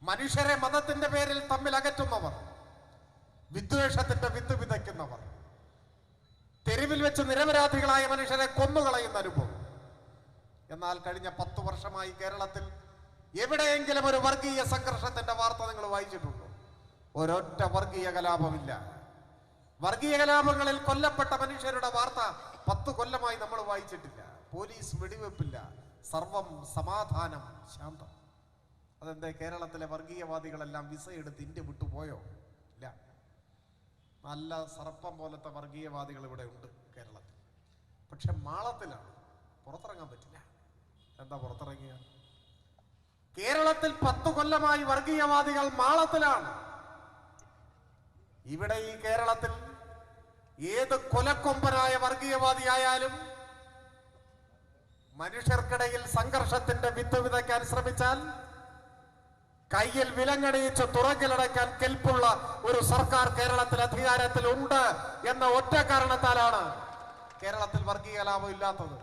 മനുഷ്യരെ മതത്തിന്റെ പേരിൽ തമ്മിൽ അകറ്റുന്നവർ, വിദ്വേഷത്തിന്റെ വിത്ത് വിതയ്ക്കുന്നവർ, തെരുവിൽ വെച്ച് നിരപരാധികളായ മനുഷ്യരെ കൊന്നുകളയുന്ന അനുഭവം. എന്നാൽ കഴിഞ്ഞ 10 വർഷമായി കേരളത്തിൽ എവിടെയെങ്കിലും ഒരു വർഗീയ സംഘർഷത്തിന്റെ വാർത്ത നിങ്ങൾ വായിച്ചിട്ടുണ്ടോ? ഒരൊറ്റ വർഗീയ കലാപമില്ല. വർഗീയ കലാപങ്ങളിൽ കൊല്ലപ്പെട്ട മനുഷ്യരുടെ വാർത്ത 10 കൊല്ലമായി നമ്മൾ വായിച്ചിട്ടില്ല. പോലീസ് വെടിവെപ്പില്ല, സർവം സമാധാനം, ശാന്തം. അതെന്തേ കേരളത്തിലെ വർഗീയവാദികളെല്ലാം വിസ എടുത്ത് ഇന്ത്യ വിട്ടുപോയോ? ഇല്ല. നല്ല സർപ്പം പോലത്തെ വർഗീയവാദികൾ ഇവിടെ ഉണ്ട് കേരളത്തിൽ. പക്ഷെ മാളത്തിലാണ്, പുറത്തിറങ്ങാൻ പറ്റില്ല. എന്താ പുറത്തിറങ്ങിയ? കേരളത്തിൽ 10 കൊല്ലമായി വർഗീയവാദികൾ മാളത്തിലാണ്. ഇവിടെ ഈ കേരളത്തിൽ ഏത് കൊലക്കൊമ്പനായ വർഗീയവാദിയായാലും മനുഷ്യർക്കിടയിൽ സംഘർഷത്തിന്റെ വിത്ത് വിതയ്ക്കാൻ ശ്രമിച്ചാൽ കയ്യിൽ വിലങ്ങണിയിച്ച് തുറകിലടയ്ക്കാൻ കെൽപ്പുള്ള ഒരു സർക്കാർ കേരളത്തിൽ അധികാരത്തിൽ ഉണ്ട് എന്ന ഒറ്റ കാരണത്താലാണ് കേരളത്തിൽ വർഗീയ കലാപം ഇല്ലാത്തത്.